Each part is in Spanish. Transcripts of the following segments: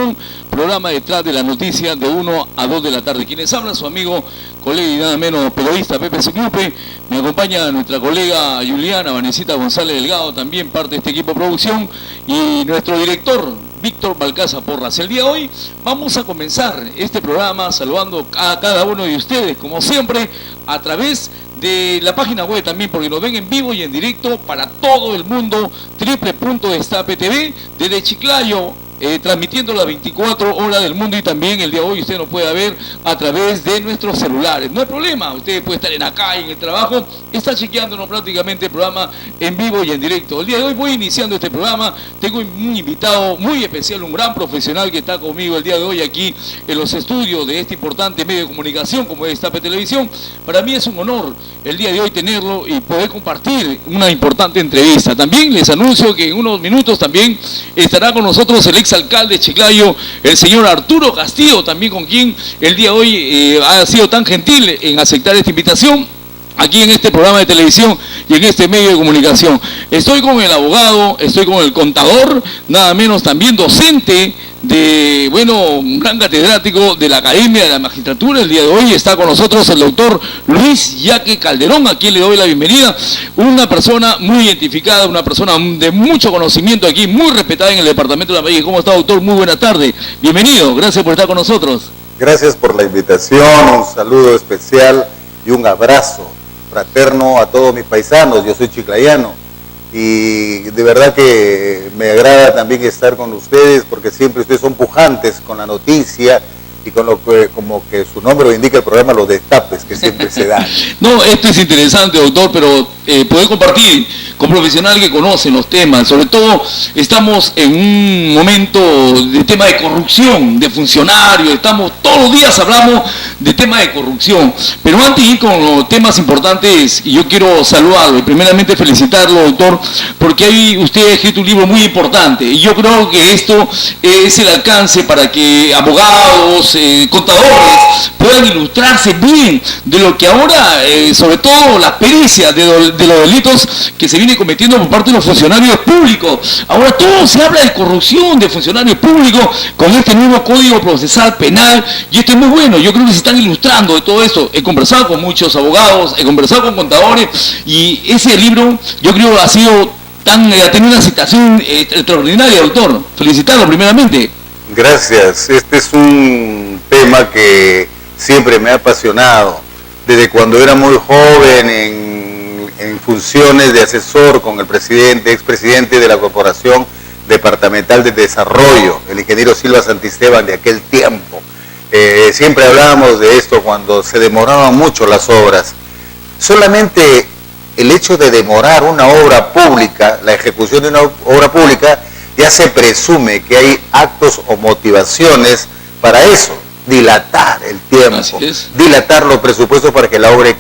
Televisión, programa Detrás de la Noticia de 1 a 2 de la tarde. Quienes hablan, su amigo, colega y nada menos periodista Pepe Seclupe. Me acompaña nuestra colega Juliana Vanesita González Delgado, también parte de este equipo de producción, y nuestro director Víctor Balcaza Porras. El día de hoy vamos a comenzar este programa saludando a cada uno de ustedes, como siempre, a través de la página web también, porque nos ven en vivo y en directo para todo el mundo, www.destape.tv, desde Chiclayo, transmitiendo las 24 horas del mundo, y también el día de hoy usted nos puede ver a través de nuestros celulares. No hay problema, usted puede estar en la calle, en el trabajo, está chequeándonos prácticamente el programa en vivo y en directo. El día de hoy voy iniciando este programa, tengo un invitado muy especial, un gran profesional que está conmigo el día de hoy aquí en los estudios de este importante medio de comunicación como es Destape Televisión. Para mí es un honor el día de hoy tenerlo y poder compartir una importante entrevista. También les anuncio que en unos minutos también estará con nosotros el exalcalde de Chiclayo, el señor Arturo Castillo, también con quien el día de hoy ha sido tan gentil en aceptar esta invitación aquí en este programa de televisión y en este medio de comunicación. Estoy con el abogado, estoy con el contador, nada menos también docente de, un gran catedrático de la Academia de la Magistratura. El día de hoy está con nosotros el doctor Luis Yaque Calderón, a quien le doy la bienvenida. Una persona muy identificada, una persona de mucho conocimiento aquí, muy respetada en el departamento de La Bahía. ¿Cómo está, doctor? Muy buena tarde. Bienvenido, gracias por estar con nosotros. Gracias por la invitación, un saludo especial y un abrazo fraterno a todos mis paisanos. Yo soy chiclayano y de verdad que me agrada también estar con ustedes, porque siempre ustedes son pujantes con la noticia y con lo que, como que su nombre lo indica el programa, los destapes que siempre se dan. No, esto es interesante, doctor, pero poder compartir con profesionales que conocen los temas. Sobre todo estamos en un momento de tema de corrupción, de funcionarios, todos los días hablamos de tema de corrupción. Pero antes de ir con los temas importantes, yo quiero saludarlo y primeramente felicitarlo, doctor, porque usted ha escrito un libro muy importante, y yo creo que esto es el alcance para que abogados, contadores puedan ilustrarse bien de lo que ahora, sobre todo las pericias de los delitos que se viene cometiendo por parte de los funcionarios públicos. Ahora todo se habla de corrupción de funcionarios públicos con este nuevo Código Procesal Penal, y esto es muy bueno. Yo creo que se están ilustrando de todo esto. He conversado con muchos abogados, he conversado con contadores, y ese libro yo creo ha tenido una citación extraordinaria, doctor. Felicitarlo primeramente. Gracias. Este es un tema que siempre me ha apasionado. Desde cuando era muy joven en funciones de asesor con el expresidente de la Corporación Departamental de Desarrollo, el ingeniero Silva Santisteban de aquel tiempo. Siempre hablábamos de esto cuando se demoraban mucho las obras. Solamente el hecho de demorar una obra pública, la ejecución de una obra pública, ya se presume que hay actos o motivaciones para eso, dilatar el tiempo, dilatar los presupuestos para que la obra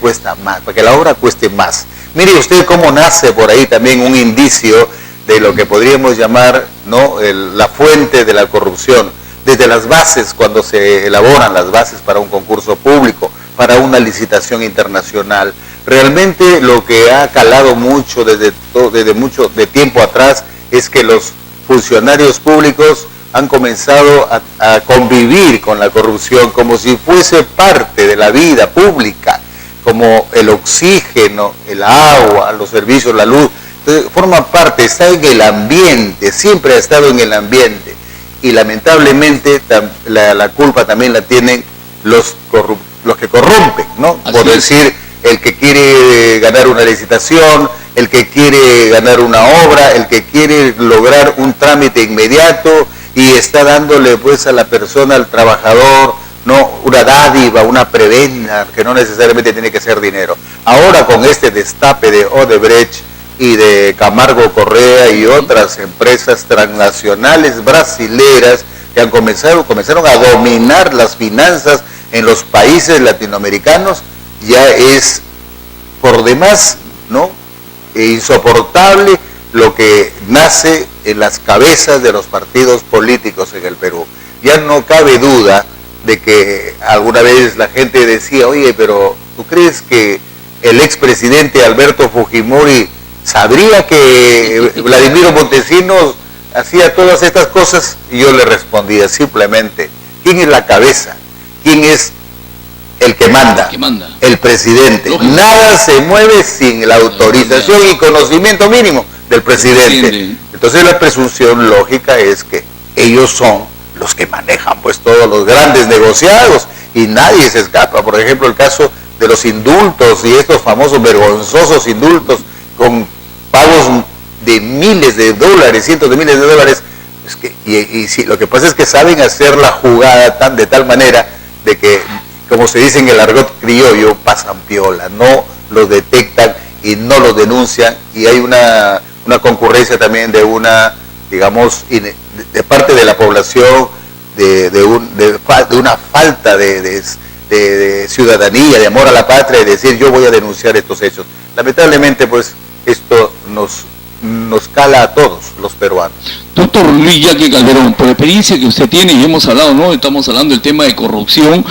cueste más. Mire usted cómo nace por ahí también un indicio de lo que podríamos llamar, ¿no?, la fuente de la corrupción, desde las bases, cuando se elaboran las bases para un concurso público, para una licitación internacional. Realmente lo que ha calado mucho desde mucho de tiempo atrás es que los funcionarios públicos han comenzado a convivir con la corrupción como si fuese parte de la vida pública, como el oxígeno, el agua, los servicios, la luz. Entonces, forma parte, está en el ambiente, siempre ha estado en el ambiente, y lamentablemente la culpa también la tienen los que corrompen, ¿no? Por decir, el que quiere ganar una licitación, el que quiere ganar una obra, el que quiere lograr un trámite inmediato y está dándole pues a la persona, al trabajador, no, una dádiva, una prebenda, que no necesariamente tiene que ser dinero. Ahora con este destape de Odebrecht y de Camargo Correa y otras empresas transnacionales brasileras que comenzaron a dominar las finanzas en los países latinoamericanos, ya es por demás, ¿no?, insoportable lo que nace en las cabezas de los partidos políticos en el Perú. Ya no cabe duda de que alguna vez la gente decía, oye, pero ¿tú crees que el expresidente Alberto Fujimori sabría que Vladimiro Montesinos hacía todas estas cosas y yo le respondía simplemente, ¿quién es la cabeza? ¿Quién es el que manda? El presidente. Lógico. Nada se mueve sin la autorización y conocimiento mínimo del presidente. Entonces la presunción lógica es que ellos son los que manejan pues todos los grandes negociados y nadie se escapa. Por ejemplo, el caso de los indultos y estos famosos vergonzosos indultos con pagos de miles de dólares, cientos de miles de dólares, es que, y lo que pasa es que saben hacer la jugada de tal manera de que, como se dice en el argot criollo, pasan piola, no los detectan y no los denuncian, y hay una concurrencia también de una, digamos, de parte de la población, de una falta de ciudadanía, de amor a la patria, y decir yo voy a denunciar estos hechos. Lamentablemente, pues, esto nos cala a todos los peruanos. Doctor Luis Yaque Calderón, por la experiencia que usted tiene, y hemos hablado, ¿no? Estamos hablando del tema de corrupción.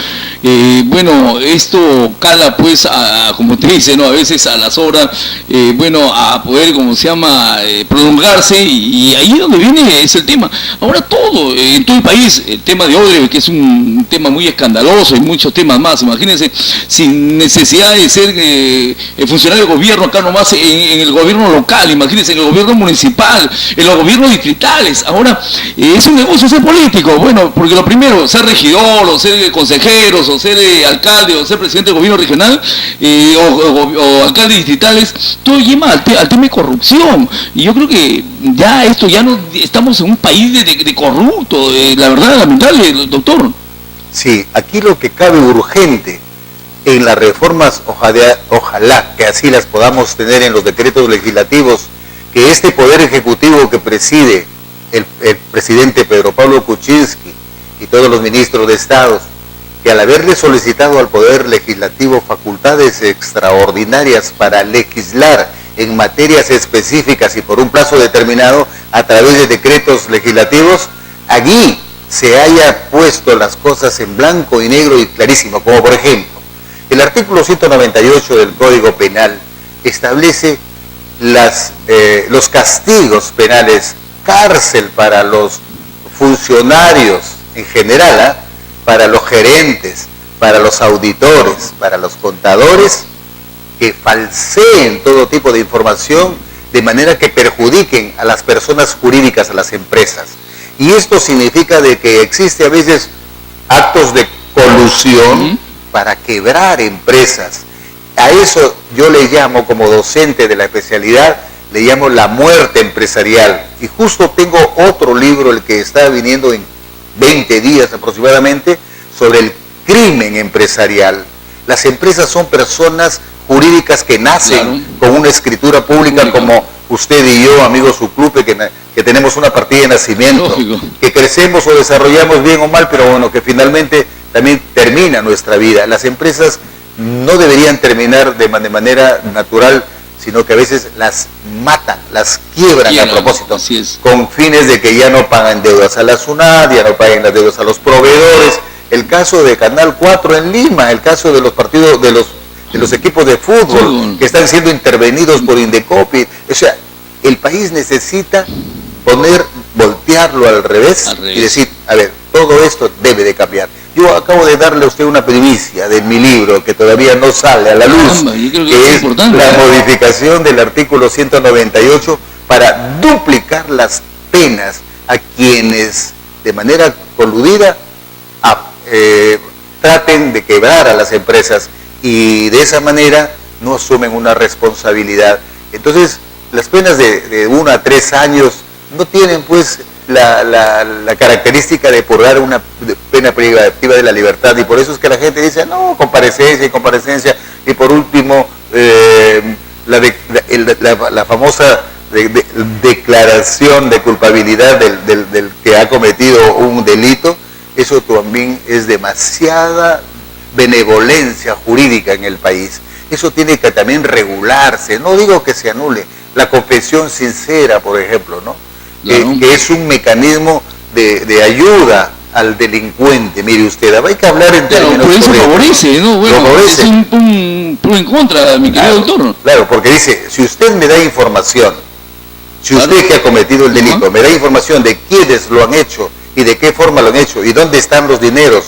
Bueno, esto cala pues, como usted dice, ¿no? A veces a las horas, a poder, como se llama, prolongarse, y ahí es donde viene es el tema. Ahora todo, en todo el país, el tema de Odebrecht, que es un tema muy escandaloso y muchos temas más, imagínense, sin necesidad de ser funcionario del gobierno, acá nomás en el gobierno local, imagínense, en el gobierno municipal, en los gobiernos distritales. Ahora, es un negocio ser político, bueno, porque lo primero, ser regidor, o ser consejeros, o ser alcalde, o ser presidente del gobierno regional, o alcaldes distritales, todo lleva al tema de corrupción. Y yo creo que ya no estamos en un país de corrupto, la verdad, lamentable, doctor. Sí, aquí lo que cabe urgente en las reformas, ojalá que así las podamos tener en los decretos legislativos, que este Poder Ejecutivo que preside el presidente Pedro Pablo Kuczynski y todos los ministros de Estado, que al haberle solicitado al Poder Legislativo facultades extraordinarias para legislar en materias específicas y por un plazo determinado a través de decretos legislativos, allí se haya puesto las cosas en blanco y negro y clarísimo, como por ejemplo, el artículo 198 del Código Penal establece los castigos penales, cárcel para los funcionarios en general, para los gerentes, para los auditores, para los contadores, que falseen todo tipo de información de manera que perjudiquen a las personas jurídicas, a las empresas. Y esto significa de que existe a veces actos de colusión para quebrar empresas. A eso yo le llamo, como docente de la especialidad, le llamo la muerte empresarial. Y justo tengo otro libro, el que está viniendo en 20 días aproximadamente, sobre el crimen empresarial. Las empresas son personas jurídicas que nacen con una escritura pública, como usted y yo, amigo Suclupe, que tenemos una partida de nacimiento. Lógico. Que crecemos o desarrollamos bien o mal, pero bueno, que finalmente también termina nuestra vida. Las empresas no deberían terminar de manera natural, sino que a veces las matan, las quiebran a propósito, con fines de que ya no pagan deudas a la SUNAT, ya no paguen las deudas a los proveedores. El caso de Canal 4 en Lima, el caso de los partidos, de los equipos de fútbol que están siendo intervenidos por Indecopi. O sea, el país necesita voltearlo al revés y decir, a ver, todo esto debe de cambiar. Yo acabo de darle a usted una primicia de mi libro que todavía no sale a la luz, que es la modificación del artículo 198 para duplicar las penas a quienes de manera coludida traten de quebrar a las empresas y de esa manera no asumen una responsabilidad. Entonces, las penas de 1 a 3 años no tienen pues la característica de purgar una pena privativa de la libertad, y por eso es que la gente dice, no, comparecencia, y por último, la famosa declaración de culpabilidad del que ha cometido un delito. Eso también es demasiada benevolencia jurídica en el país. Eso tiene que también regularse. No digo que se anule. La confesión sincera, por ejemplo, ¿no? Que es un mecanismo de ayuda al delincuente. Mire usted, hay que hablar en términos correctos. Pero eso favorece, ¿no? Bueno, favorece. Es un pro en contra, mi querido doctor. Claro, porque dice, si usted me da información Si usted que ha cometido el delito me da información de quiénes lo han hecho y de qué forma lo han hecho y dónde están los dineros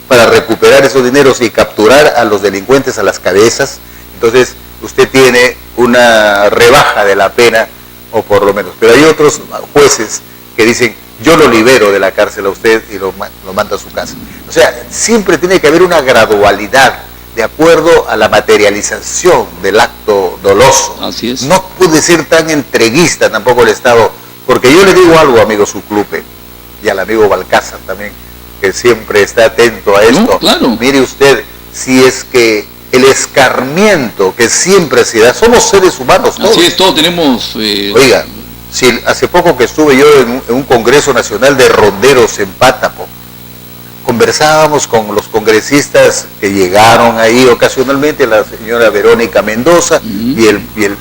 para recuperar esos dineros y capturar a los delincuentes a las cabezas, entonces usted tiene una rebaja de la pena, o por lo menos. Pero hay otros jueces que dicen, yo lo libero de la cárcel a usted y lo mando a su casa. O sea, siempre tiene que haber una gradualidad de acuerdo a la materialización del acto doloso. Así es. No puede ser tan entreguista tampoco el Estado, porque yo le digo algo, amigo Suclupe, y al amigo Balcázar también, que siempre está atento a esto. No, claro. Mire usted, si es que el escarmiento que siempre se da, somos seres humanos todos. Así es, todos tenemos... Oiga, si hace poco que estuve yo en un Congreso Nacional de Ronderos en Pátapo, conversábamos con los congresistas que llegaron ahí ocasionalmente, la señora Verónica Mendoza y el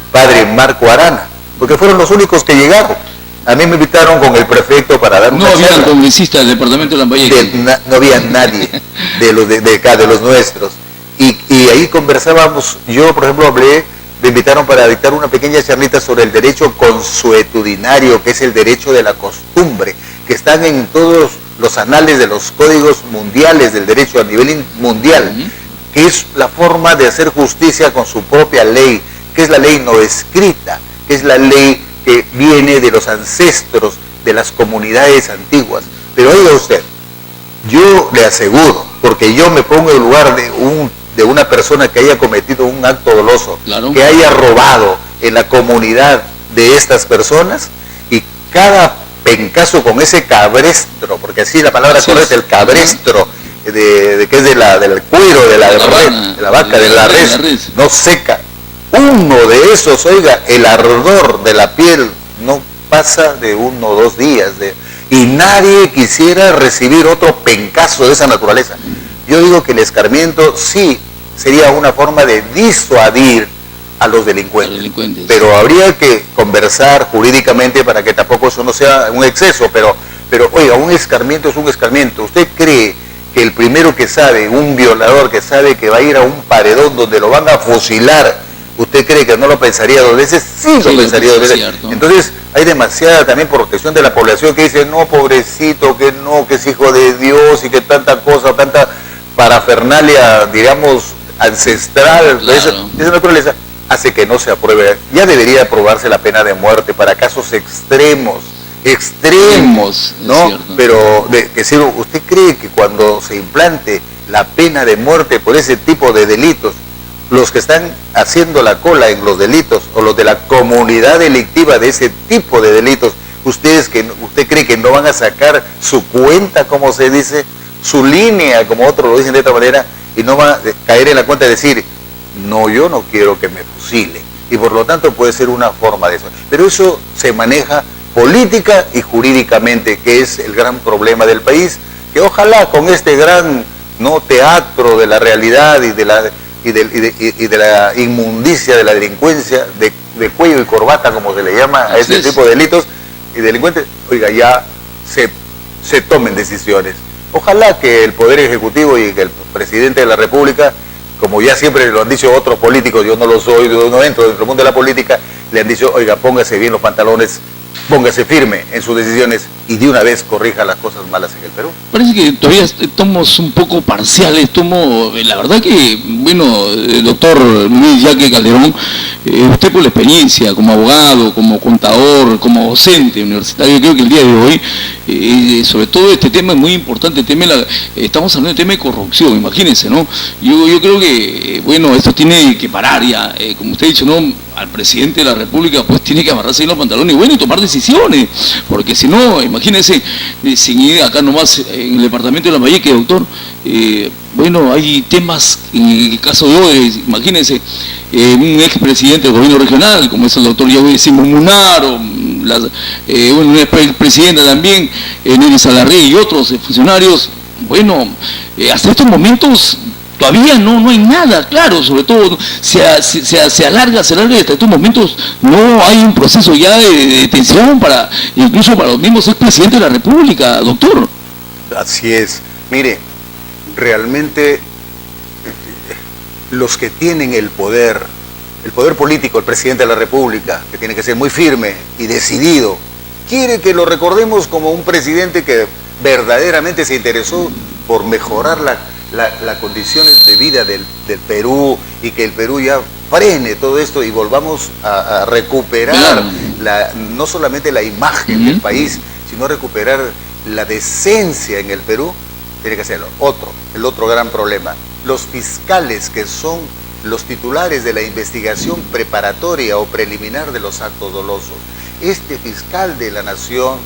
padre Marco Arana, porque fueron los únicos que llegaron. A mí me invitaron con el prefecto para dar una charla. No había congresista del departamento de Lambayeque. No había nadie de acá, de los nuestros. Y ahí conversábamos, yo por ejemplo me invitaron para dictar una pequeña charlita sobre el derecho consuetudinario, que es el derecho de la costumbre, que están en todos los anales de los códigos mundiales del derecho a nivel mundial, que es la forma de hacer justicia con su propia ley, que es la ley no escrita, que es la ley que viene de los ancestros de las comunidades antiguas. Pero oiga usted, yo le aseguro, porque yo me pongo en el lugar de una persona que haya cometido un acto doloso, claro, que haya robado en la comunidad de estas personas, y cada pencazo con ese cabestro, porque así la palabra correcta, el cabestro, que es del cuero de la vaca, de la res, no seca. Uno de esos, oiga, el ardor de la piel no pasa de 1 o 2 días, y nadie quisiera recibir otro pencazo de esa naturaleza. Yo digo que el escarmiento sí sería una forma de disuadir a los delincuentes. Pero habría que conversar jurídicamente para que tampoco eso no sea un exceso, pero oiga, un escarmiento es un escarmiento. ¿Usted cree que el primero que sabe, un violador que sabe que va a ir a un paredón donde lo van a fusilar, usted cree que no lo pensaría 2 veces? Sí, lo pensaría 2 veces. Cierto. Entonces hay demasiada también protección de la población que dice, no, pobrecito, que no, que es hijo de Dios y que tanta cosa, tanta parafernalia, digamos, ancestral, claro, esa naturaleza, hace que no se apruebe. Ya debería aprobarse la pena de muerte para casos extremos, ¿no? Pero, ¿usted cree que cuando se implante la pena de muerte por ese tipo de delitos, los que están haciendo la cola en los delitos, o los de la comunidad delictiva de ese tipo de delitos, usted cree que no van a sacar su cuenta, como se dice, su línea, como otros lo dicen de otra manera, y no van a caer en la cuenta de decir, no, yo no quiero que me fusilen, y por lo tanto puede ser una forma de eso? Pero eso se maneja política y jurídicamente, que es el gran problema del país, que ojalá con este gran teatro de la realidad y de la inmundicia de la delincuencia, de cuello y corbata, como se le llama a este tipo de delitos y delincuentes, oiga, ya se tomen decisiones. Ojalá que el Poder Ejecutivo y que el Presidente de la República, como ya siempre lo han dicho otros políticos, yo no lo soy, yo no entro dentro del mundo de la política, le han dicho, oiga, póngase bien los pantalones, póngase firme en sus decisiones y de una vez corrija las cosas malas en el Perú. Parece que todavía estamos un poco parciales, la verdad que, bueno, doctor Luis Yaque Calderón, usted por la experiencia como abogado, como contador, como docente universitario, creo que el día de hoy, sobre todo este tema es muy importante, estamos hablando del tema de corrupción, imagínense, ¿no? Yo creo que, bueno, esto tiene que parar ya, como usted ha dicho, ¿no? Al presidente de la República pues tiene que amarrarse en los pantalones, bueno, y tomar decisiones, porque si no, imagínense, sin ir acá nomás en el departamento de Lambayeque, doctor, bueno, hay temas, en el caso de hoy, imagínense, un expresidente del gobierno regional, como es el doctor Yahweh Simón Munar, o una expresidenta también, Nelly Salarrey y otros funcionarios, bueno, hasta estos momentos todavía no hay nada claro, sobre todo se alarga y hasta estos momentos no hay un proceso ya de detención incluso para los mismos expresidentes de la República, doctor. Así es. Mire, realmente los que tienen el poder el poder político, el presidente de la República, que tiene que ser muy firme y decidido, quiere que lo recordemos como un presidente que verdaderamente se interesó por mejorar las condiciones de vida del Perú, y que el Perú ya frene todo esto y volvamos a recuperar no solamente la imagen del país, sino recuperar la decencia en el Perú. Tiene que ser el otro gran problema. Los fiscales, que son los titulares de la investigación preparatoria o preliminar de los actos dolosos. Este fiscal de la nación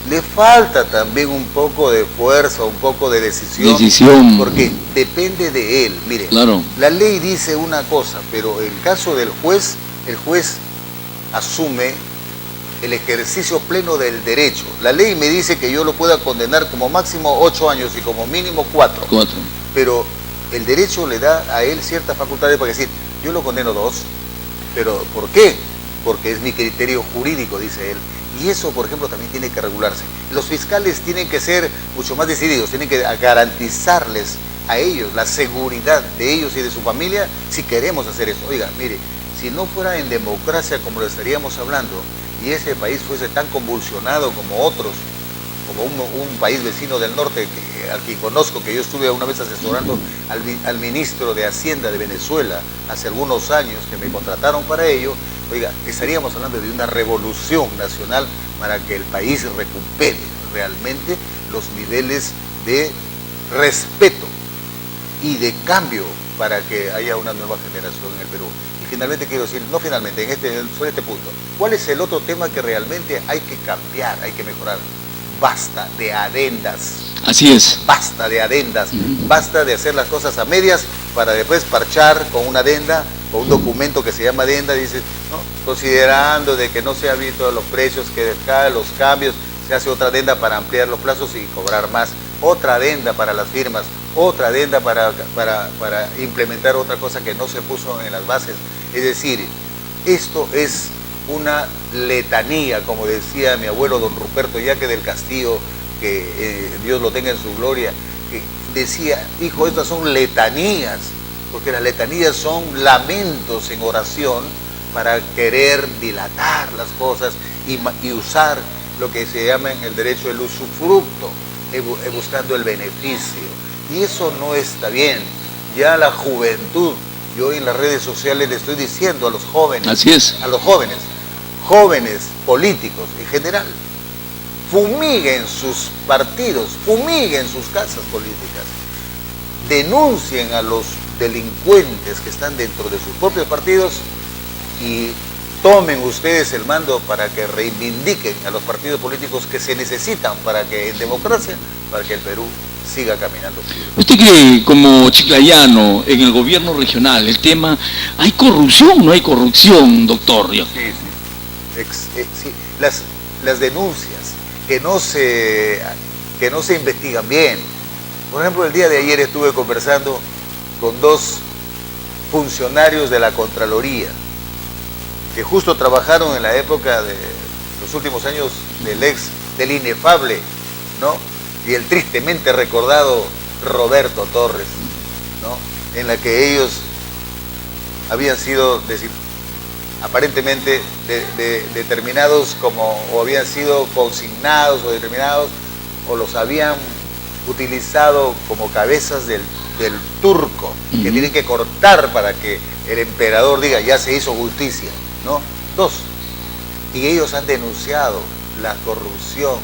le falta también un poco de fuerza, un poco de decisión, porque depende de él. Mire, claro, la ley dice una cosa, pero en el caso del juez, el juez asume el ejercicio pleno del derecho. La ley me dice que yo lo pueda condenar como máximo 8 años y como mínimo 4. Pero el derecho le da a él ciertas facultades para decir, yo lo condeno 2, pero ¿por qué? Porque es mi criterio jurídico, dice él. Y eso, por ejemplo, también tiene que regularse. Los fiscales tienen que ser mucho más decididos, tienen que garantizarles a ellos la seguridad de ellos y de su familia si queremos hacer eso. Oiga, mire, si no fuera en democracia como lo estaríamos hablando, y ese país fuese tan convulsionado como otros, como un país vecino del norte al que conozco, que yo estuve una vez asesorando al ministro de Hacienda de Venezuela hace algunos años, que me contrataron para ello. Oiga, estaríamos hablando de una revolución nacional para que el país recupere realmente los niveles de respeto y de cambio para que haya una nueva generación en el Perú. Y finalmente quiero decir, no finalmente, sobre este punto, ¿cuál es el otro tema que realmente hay que cambiar, hay que mejorar? Basta de adendas. Así es. Basta de adendas. Basta de hacer las cosas a medias para después parchar con una adenda, con un documento que se llama adenda, dice, ¿no? Considerando de que no se han visto los precios, que caen los cambios, se hace otra adenda para ampliar los plazos y cobrar más, otra adenda para las firmas, otra adenda para implementar otra cosa que no se puso en las bases. Es decir, esto es una letanía, como decía mi abuelo don Ruperto Yaque del Castillo, que Dios lo tenga en su gloria, que decía, hijo, estas son letanías, porque las letanías son lamentos en oración para querer dilatar las cosas y usar lo que se llama en el derecho el usufructo, buscando el beneficio. Y eso no está bien. Ya la juventud, yo en las redes sociales le estoy diciendo a los jóvenes, así es, a los jóvenes políticos en general, fumiguen sus partidos, fumiguen sus casas políticas, denuncien a los delincuentes que están dentro de sus propios partidos y tomen ustedes el mando para que reivindiquen a los partidos políticos que se necesitan para que en democracia, para que el Perú siga caminando. ¿Usted cree, como chiclayano, en el gobierno regional, el tema, ¿hay corrupción o no hay corrupción, doctor? Sí. Sí, las denuncias que no se investigan bien. Por ejemplo, el día de ayer estuve conversando con 2 funcionarios de la Contraloría que justo trabajaron en la época de los últimos años del inefable, ¿no? Y el tristemente recordado Roberto Torres, ¿no? En la que ellos habían sido aparentemente determinados o habían sido consignados o determinados, o los habían utilizado como cabezas del turco, que tienen que cortar para que el emperador diga, ya se hizo justicia, ¿no? 2. Y ellos han denunciado la corrupción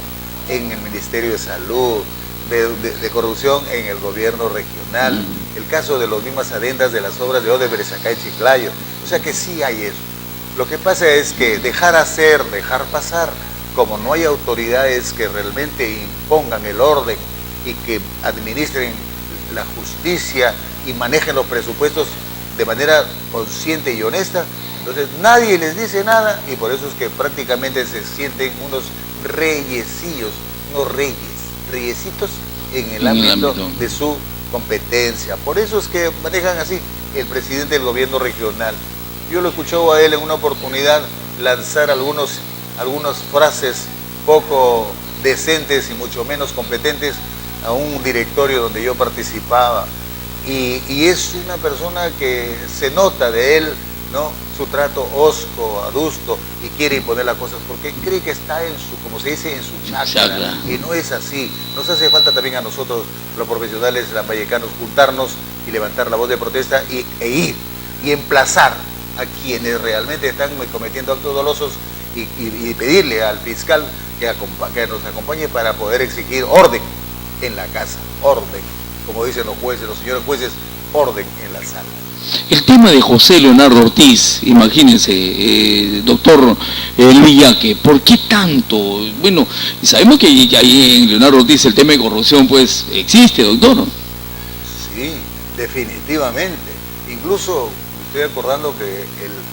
en el Ministerio de Salud, de corrupción en el gobierno regional, el caso de las mismas adendas de las obras de Odebrecht acá en Chiclayo. O sea que sí hay eso. Lo que pasa es que dejar pasar, como no hay autoridades que realmente impongan el orden y que administren la justicia y manejen los presupuestos de manera consciente y honesta, entonces nadie les dice nada y por eso es que prácticamente se sienten unos reyecillos, unos reyesitos en el ámbito de su competencia. Por eso es que manejan así el presidente del gobierno regional. Yo lo escuchó a él en una oportunidad lanzar algunas frases poco decentes y mucho menos competentes a un directorio donde yo participaba. Y es una persona que se nota de él ¿no? Su trato hosco, adusto, y quiere imponer las cosas porque cree que está en su, como se dice, en su chakra, y no es así. Nos hace falta también a nosotros, los profesionales lambayecanos, juntarnos y levantar la voz de protesta e ir y emplazar a quienes realmente están cometiendo actos dolosos y pedirle al fiscal que nos acompañe para poder exigir orden en la casa, orden, como dicen los jueces, los señores jueces, orden en la sala. El tema de José Leonardo Ortiz, imagínense, doctor Luis Yaque, ¿por qué tanto? Bueno, sabemos que ahí en Leonardo Ortiz el tema de corrupción pues existe, doctor. Sí, definitivamente. Incluso estoy acordando que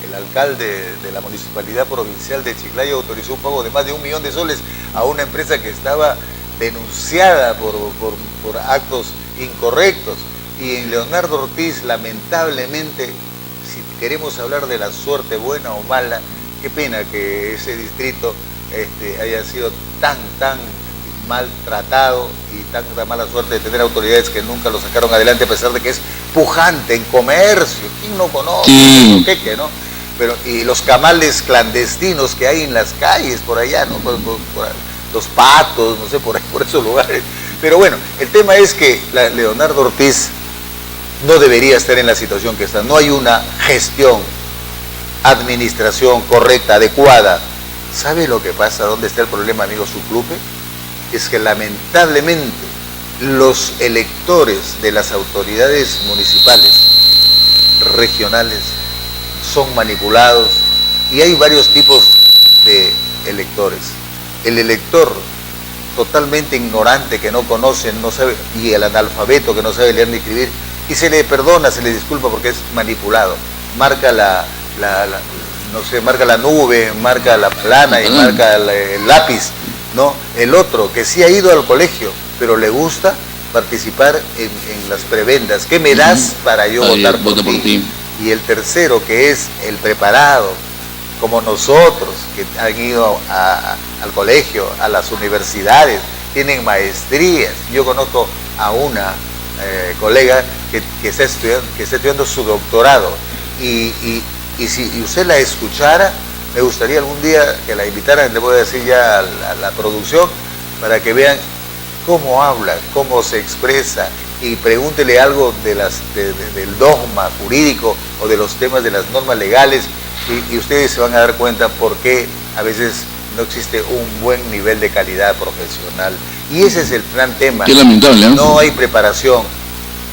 el alcalde de la municipalidad provincial de Chiclayo autorizó un pago de más de 1 millón de soles a una empresa que estaba denunciada por actos incorrectos. Y en Leonardo Ortiz, lamentablemente, si queremos hablar de la suerte buena o mala, qué pena que ese distrito haya sido tan maltratado y tanta mala suerte de tener autoridades que nunca lo sacaron adelante, a pesar de que es pujante en comercio. ¿Quién no conoce? Sí. Queque, ¿no? Pero, y los camales clandestinos que hay en las calles por allá, ¿no? Por los Patos, no sé, por esos lugares. Pero bueno, el tema es que Leonardo Ortiz no debería estar en la situación que está. No hay una gestión, administración correcta, adecuada. ¿Sabe lo que pasa? ¿Dónde está el problema, amigo Suclupe? Es que lamentablemente los electores de las autoridades municipales, regionales, son manipulados y hay varios tipos de electores. El elector totalmente ignorante, que no conoce, no sabe, y el analfabeto que no sabe leer ni escribir, y se le perdona, se le disculpa porque es manipulado. Marca marca la nube, marca la plana y marca el lápiz, ¿no? El otro, que sí ha ido al colegio, pero le gusta participar en las prebendas. ¿Qué me das para yo votar por ti? Y el tercero, que es el preparado, como nosotros, que han ido al colegio, a las universidades, tienen maestrías. Yo conozco a una colega que está estudiando su doctorado, y si usted la escuchara, me gustaría algún día que la invitaran, le voy a decir ya a la producción, para que vean cómo habla, cómo se expresa, y pregúntele algo del dogma jurídico o de los temas de las normas legales, y ustedes se van a dar cuenta por qué a veces no existe un buen nivel de calidad profesional. Y ese es el gran tema. Qué lamentable, ¿eh? No hay preparación.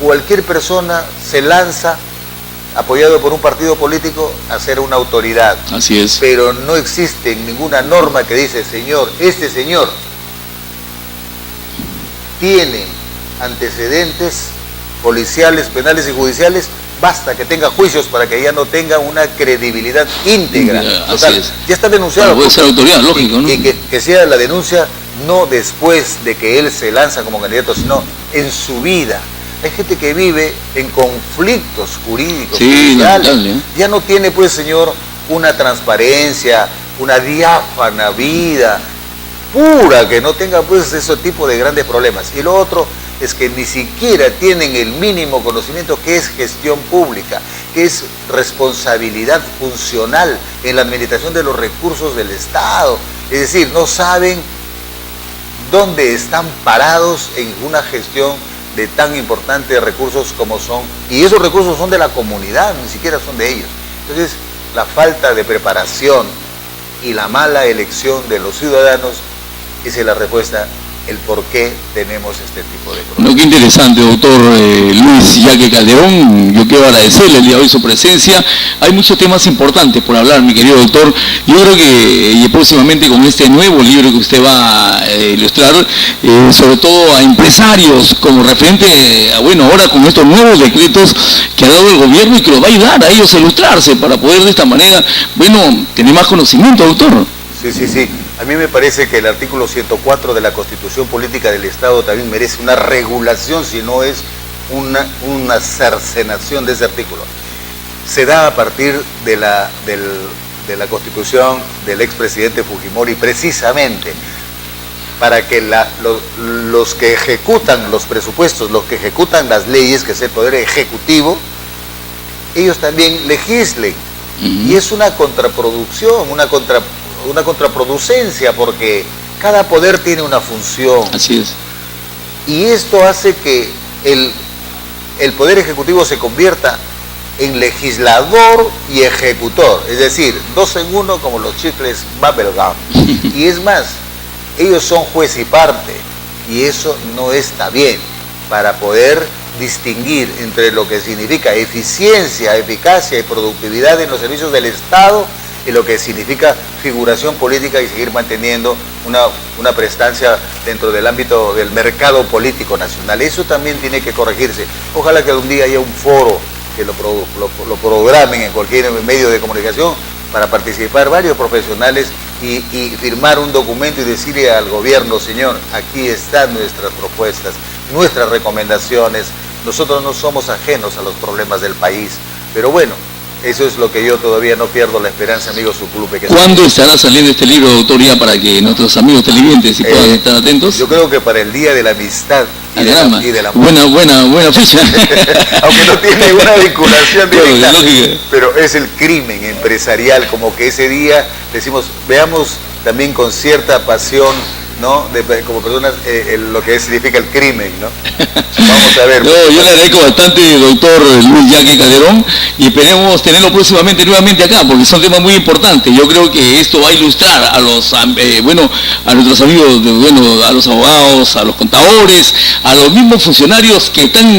Cualquier persona se lanza, apoyado por un partido político, a ser una autoridad. Así es. Pero no existe ninguna norma que dice, señor, este señor tiene antecedentes policiales, penales y judiciales, basta que tenga juicios para que ya no tenga una credibilidad íntegra. Total, así es. Ya está denunciado. Puede ser autoridad, lógico, ¿no? Y que sea la denuncia no después de que él se lanza como candidato, sino en su vida. Hay gente que vive en conflictos jurídicos, lamentable, ¿eh? Ya no tiene, pues, señor, una transparencia, una diáfana vida pura, que no tenga, pues, ese tipo de grandes problemas. Y lo otro es que ni siquiera tienen el mínimo conocimiento que es gestión pública, que es responsabilidad funcional en la administración de los recursos del Estado. Es decir, no saben dónde están parados en una gestión de tan importantes recursos como son, y esos recursos son de la comunidad, ni siquiera son de ellos. Entonces, la falta de preparación y la mala elección de los ciudadanos, esa es la respuesta, el por qué tenemos este tipo de problemas. No, qué interesante, doctor Luis Yaque Calderón. Yo quiero agradecerle el día de hoy su presencia. Hay muchos temas importantes por hablar, mi querido doctor. Yo creo que próximamente con este nuevo libro que usted va a ilustrar, sobre todo a empresarios, como referente a, bueno, ahora con estos nuevos decretos que ha dado el gobierno y que los va a ayudar a ellos a ilustrarse para poder de esta manera, bueno, tener más conocimiento, doctor. Sí. A mí me parece que el artículo 104 de la Constitución Política del Estado también merece una regulación, si no es una cercenación de ese artículo. Se da a partir de la Constitución del expresidente Fujimori, precisamente para que los que ejecutan los presupuestos, los que ejecutan las leyes, que es el Poder Ejecutivo, ellos también legislen Y es una contraproducción, una contraproducencia, porque cada poder tiene una función. Así es. Y esto hace que el Poder Ejecutivo se convierta en legislador y ejecutor, es decir, 2 en 1 como los chicles Bubblegum. Y es más, ellos son juez y parte, y eso no está bien para poder distinguir entre lo que significa eficiencia, eficacia y productividad en los servicios del Estado y lo que significa figuración política y seguir manteniendo una prestancia dentro del ámbito del mercado político nacional. Eso también tiene que corregirse. Ojalá que algún día haya un foro que lo programen en cualquier medio de comunicación para participar varios profesionales y firmar un documento y decirle al gobierno: señor, aquí están nuestras propuestas, nuestras recomendaciones. Nosotros no somos ajenos a los problemas del país, pero bueno, eso es lo que yo todavía no pierdo la esperanza, amigo Suclupe. ¿Cuándo estará saliendo este libro, doctor, ya para que nuestros amigos televidentes puedan estar atentos? Yo creo que para el Día de la Amistad y de la buena fecha. Aunque no tiene ninguna vinculación directa, pero es el crimen empresarial, como que ese día decimos, veamos también con cierta pasión, ¿no? Como personas, lo que significa el crimen, ¿no? Vamos a ver. No, yo le agradezco bastante, doctor Luis Yaque Calderón, y esperemos tenerlo próximamente nuevamente acá, porque son temas muy importantes. Yo creo que esto va a ilustrar a los, a nuestros amigos, a los abogados, a los contadores, a los mismos funcionarios que están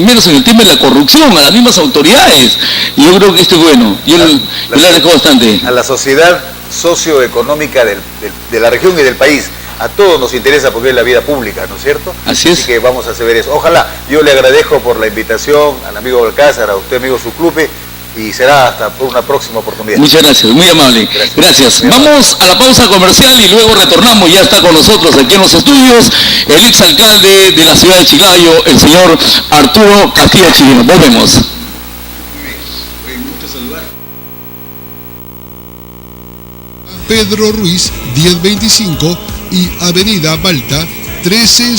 menos en el tema de la corrupción, a las mismas autoridades. Y yo creo que esto es bueno. Yo le agradezco bastante. A la sociedad socioeconómica de la región y del país. A todos nos interesa porque es la vida pública, ¿no es cierto? Así es. Así que vamos a hacer eso. Ojalá, yo le agradezco por la invitación al amigo Balcázar, a usted, amigo Suclupe, y será hasta por una próxima oportunidad. Muchas gracias, muy amable. Gracias. Vamos a la pausa comercial y luego retornamos. Ya está con nosotros aquí en los estudios el exalcalde de la ciudad de Chiclayo, el señor Arturo Castilla Chirino. Volvemos. Pedro Ruiz 1025 y Avenida Balta 13